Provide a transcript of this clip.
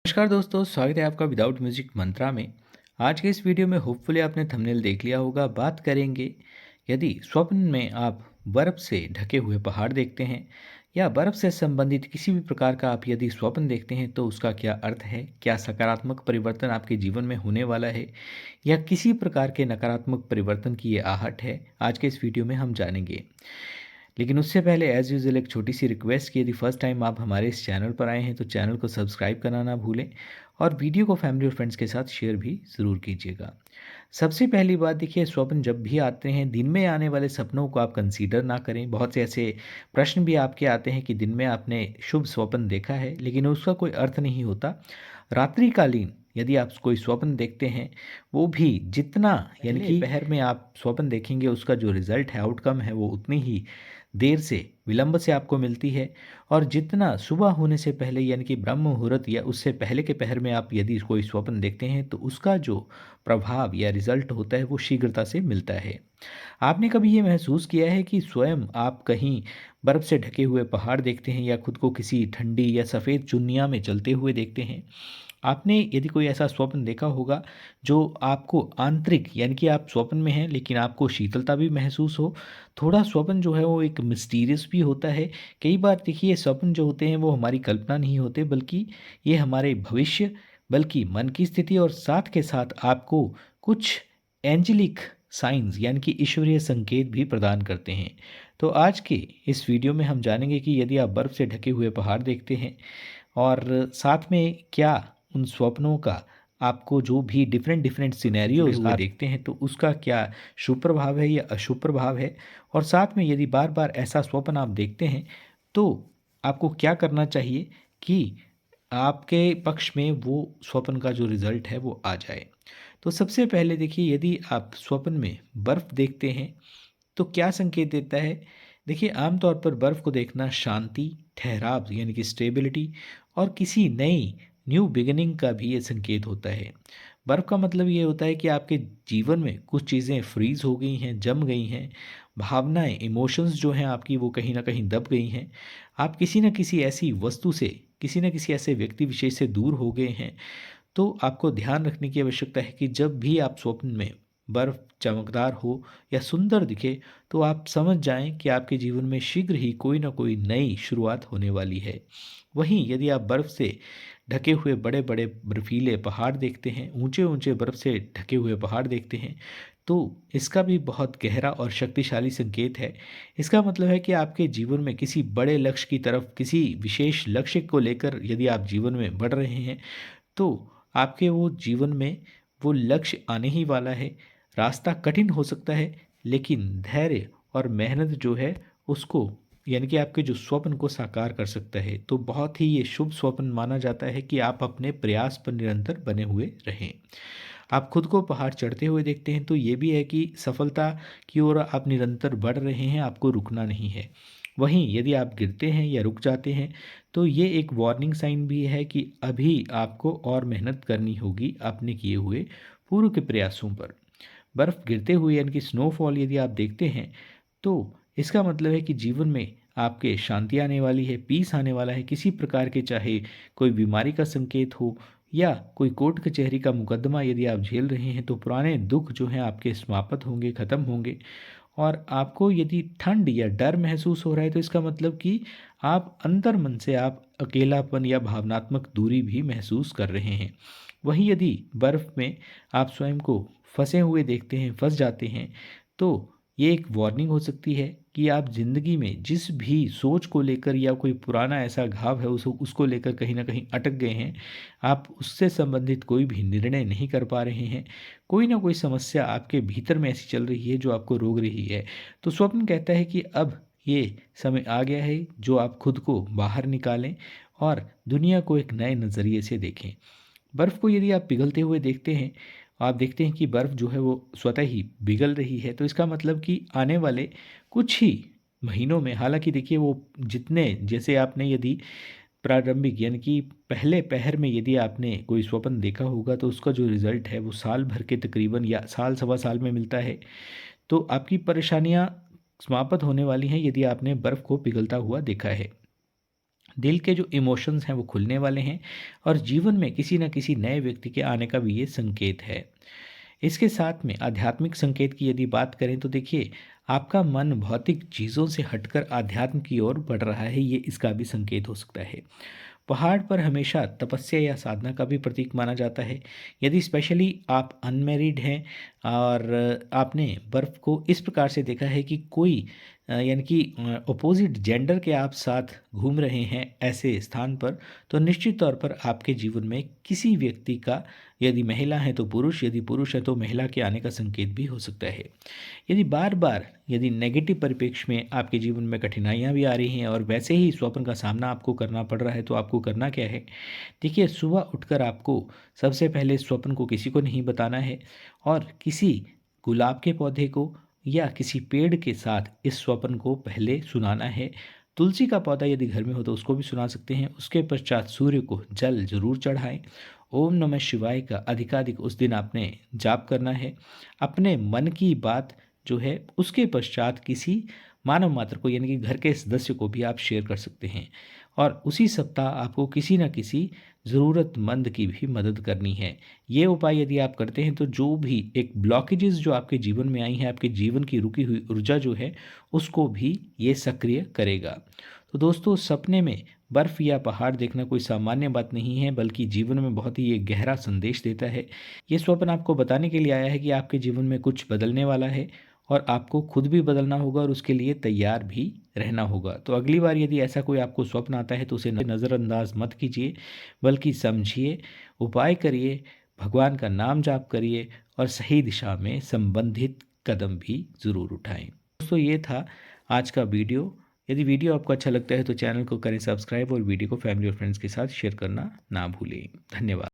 नमस्कार दोस्तों, स्वागत है आपका विदाउट म्यूजिक मंत्रा में। आज के इस वीडियो में होपफुली आपने थंबनेल देख लिया होगा। बात करेंगे, यदि स्वप्न में आप बर्फ से ढके हुए पहाड़ देखते हैं या बर्फ से संबंधित किसी भी प्रकार का आप यदि स्वप्न देखते हैं तो उसका क्या अर्थ है, क्या सकारात्मक परिवर्तन आपके जीवन में होने वाला है या किसी प्रकार के नकारात्मक परिवर्तन की ये आहट है, आज के इस वीडियो में हम जानेंगे। लेकिन उससे पहले एज़ यूजुअल एक छोटी सी रिक्वेस्ट कि यदि फर्स्ट टाइम आप हमारे इस चैनल पर आए हैं तो चैनल को सब्सक्राइब करना ना भूलें और वीडियो को फैमिली और फ्रेंड्स के साथ शेयर भी ज़रूर कीजिएगा। सबसे पहली बात देखिए, स्वप्न जब भी आते हैं, दिन में आने वाले सपनों को आप कंसीडर ना करें। बहुत से ऐसे प्रश्न भी आपके आते हैं कि दिन में आपने शुभ स्वप्न देखा है, लेकिन उसका कोई अर्थ नहीं होता। रात्रिकालीन यदि आप कोई स्वप्न देखते हैं, वो भी जितना यानी कि पहर में आप स्वप्न देखेंगे उसका जो रिजल्ट है, आउटकम है, वो उतनी ही देर से, विलंब से आपको मिलती है। और जितना सुबह होने से पहले यानी कि ब्रह्म मुहूर्त या उससे पहले के पहर में आप यदि कोई स्वप्न देखते हैं तो उसका जो प्रभाव या रिजल्ट होता है वो शीघ्रता से मिलता है। आपने कभी ये महसूस किया है कि स्वयं आप कहीं बर्फ से ढके हुए पहाड़ देखते हैं या खुद को किसी ठंडी या सफ़ेद चुनिया में चलते हुए देखते हैं? आपने यदि कोई ऐसा स्वप्न देखा होगा जो आपको आंतरिक यानी कि आप स्वप्न में हैं लेकिन आपको शीतलता भी महसूस हो। थोड़ा स्वप्न जो है वो एक मिस्टीरियस भी होता है। कई बार देखिए, स्वप्न जो होते हैं वो हमारी कल्पना नहीं होते, बल्कि ये हमारे भविष्य, बल्कि मन की स्थिति और साथ के साथ आपको कुछ एंजेलिक साइंस यानी कि ईश्वरीय संकेत भी प्रदान करते हैं। तो आज के इस वीडियो में हम जानेंगे कि यदि आप बर्फ़ से ढके हुए पहाड़ देखते हैं और साथ में क्या उन स्वप्नों का आपको जो भी डिफरेंट डिफरेंट सिनेरियोज आप देखते हैं तो उसका क्या शुभ प्रभाव है या अशुभ प्रभाव है। और साथ में यदि बार बार ऐसा स्वप्न आप देखते हैं तो आपको क्या करना चाहिए कि आपके पक्ष में वो स्वप्न का जो रिजल्ट है वो आ जाए। तो सबसे पहले देखिए, यदि आप स्वप्न में बर्फ़ देखते हैं तो क्या संकेत देता है? देखिए, आमतौर पर बर्फ़ को देखना शांति, ठहराव यानी कि स्टेबिलिटी और किसी नई न्यू बिगिनिंग का भी ये संकेत होता है। बर्फ़ का मतलब ये होता है कि आपके जीवन में कुछ चीज़ें फ्रीज़ हो गई हैं, जम गई हैं, भावनाएँ, इमोशंस जो हैं आपकी वो कहीं न कहीं दब गई हैं। आप किसी न किसी ऐसी वस्तु से, किसी न किसी ऐसे व्यक्ति विशेष से दूर हो गए हैं। तो आपको ध्यान रखने की आवश्यकता है कि जब भी आप स्वप्न में बर्फ चमकदार हो या सुंदर दिखे तो आप समझ जाएं कि आपके जीवन में शीघ्र ही कोई ना कोई नई शुरुआत होने वाली है। वहीं यदि आप बर्फ से ढके हुए बड़े बड़े बर्फीले पहाड़ देखते हैं, ऊंचे ऊंचे बर्फ से ढके हुए पहाड़ देखते हैं, तो इसका भी बहुत गहरा और शक्तिशाली संकेत है। इसका मतलब है कि आपके जीवन में किसी बड़े लक्ष्य की तरफ, किसी विशेष लक्ष्य को लेकर यदि आप जीवन में बढ़ रहे हैं तो आपके वो जीवन में वो लक्ष्य आने ही वाला है। रास्ता कठिन हो सकता है, लेकिन धैर्य और मेहनत जो है उसको यानी कि आपके जो स्वप्न को साकार कर सकता है। तो बहुत ही ये शुभ स्वप्न माना जाता है कि आप अपने प्रयास पर निरंतर बने हुए रहें। आप खुद को पहाड़ चढ़ते हुए देखते हैं तो ये भी है कि सफलता की ओर आप निरंतर बढ़ रहे हैं, आपको रुकना नहीं है। वहीं यदि आप गिरते हैं या रुक जाते हैं तो ये एक वार्निंग साइन भी है कि अभी आपको और मेहनत करनी होगी अपने किए हुए पूर्व के प्रयासों पर। बर्फ़ गिरते हुए यानी कि स्नोफॉल यदि आप देखते हैं तो इसका मतलब है कि जीवन में आपके शांति आने वाली है, पीस आने वाला है। किसी प्रकार के, चाहे कोई बीमारी का संकेत हो या कोई कोर्ट कचहरी का मुकदमा यदि आप झेल रहे हैं तो पुराने दुख जो हैं आपके समाप्त होंगे, ख़त्म होंगे। और आपको यदि ठंड या डर महसूस हो रहा है तो इसका मतलब कि आप अंतर मन से आप अकेलापन या भावनात्मक दूरी भी महसूस कर रहे हैं। वहीं यदि बर्फ़ में आप स्वयं को फंसे हुए देखते हैं, फंस जाते हैं, तो ये एक वार्निंग हो सकती है कि आप ज़िंदगी में जिस भी सोच को लेकर या कोई पुराना ऐसा घाव है उसको लेकर कहीं ना कहीं अटक गए हैं। आप उससे संबंधित कोई भी निर्णय नहीं कर पा रहे हैं। कोई ना कोई समस्या आपके भीतर में ऐसी चल रही है जो आपको रोक रही है। तो स्वप्न कहता है कि अब ये समय आ गया है जो आप खुद को बाहर निकालें और दुनिया को एक नए नज़रिए से देखें। बर्फ़ को यदि आप पिघलते हुए देखते हैं, आप देखते हैं कि बर्फ़ जो है वो स्वतः ही पिघल रही है, तो इसका मतलब कि आने वाले कुछ ही महीनों में, हालाँकि देखिए वो जितने जैसे आपने यदि प्रारंभिक यानी कि पहले पहर में यदि आपने कोई स्वप्न देखा होगा तो उसका जो रिज़ल्ट है वो साल भर के तकरीबन या साल सवा साल में मिलता है। तो आपकी परेशानियाँ समाप्त होने वाली हैं यदि आपने बर्फ़ को पिघलता हुआ देखा है। दिल के जो इमोशंस हैं वो खुलने वाले हैं और जीवन में किसी न किसी नए व्यक्ति के आने का भी ये संकेत है। इसके साथ में आध्यात्मिक संकेत की यदि बात करें तो देखिए, आपका मन भौतिक चीज़ों से हटकर आध्यात्म की ओर बढ़ रहा है, ये इसका भी संकेत हो सकता है। पहाड़ पर हमेशा तपस्या या साधना का भी प्रतीक माना जाता है। यदि स्पेशली आप अनमैरिड हैं और आपने बर्फ़ को इस प्रकार से देखा है कि कोई यानी कि अपोज़िट जेंडर के आप साथ घूम रहे हैं ऐसे स्थान पर, तो निश्चित तौर पर आपके जीवन में किसी व्यक्ति का, यदि महिला है तो पुरुष, यदि पुरुष है तो महिला के आने का संकेत भी हो सकता है। यदि बार-बार यदि नेगेटिव परिप्रेक्ष्य में आपके जीवन में कठिनाइयाँ भी आ रही हैं और वैसे ही स्वप्न का सामना आपको करना पड़ रहा है, तो आपको करना क्या है? देखिए, सुबह उठकर आपको सबसे पहले स्वप्न को किसी को नहीं बताना है और किसी गुलाब के पौधे को या किसी पेड़ के साथ इस स्वप्न को पहले सुनाना है। तुलसी का पौधा यदि घर में हो तो उसको भी सुना सकते हैं। उसके पश्चात सूर्य को जल ज़रूर चढ़ाएँ। ओम नमः शिवाय का अधिकाधिक उस दिन आपने जाप करना है। अपने मन की बात जो है उसके पश्चात किसी मानव मात्र को, यानी कि घर के सदस्य को भी आप शेयर कर सकते हैं। और उसी सप्ताह आपको किसी न किसी ज़रूरतमंद की भी मदद करनी है। ये उपाय यदि आप करते हैं तो जो भी एक ब्लॉकेजेस जो आपके जीवन में आई हैं, आपके जीवन की रुकी हुई ऊर्जा जो है उसको भी ये सक्रिय करेगा। तो दोस्तों, सपने में बर्फ़ या पहाड़ देखना कोई सामान्य बात नहीं है, बल्कि जीवन में बहुत ही एक गहरा संदेश देता है। ये स्वप्न आपको बताने के लिए आया है कि आपके जीवन में कुछ बदलने वाला है और आपको खुद भी बदलना होगा और उसके लिए तैयार भी रहना होगा। तो अगली बार यदि ऐसा कोई आपको स्वप्न आता है तो उसे नज़रअंदाज मत कीजिए, बल्कि समझिए, उपाय करिए, भगवान का नाम जाप करिए और सही दिशा में संबंधित कदम भी ज़रूर उठाएँ। दोस्तों, ये था आज का वीडियो। यदि वीडियो आपको अच्छा लगता है तो चैनल को करें सब्सक्राइब और वीडियो को फैमिली और फ्रेंड्स के साथ शेयर करना ना भूलें। धन्यवाद।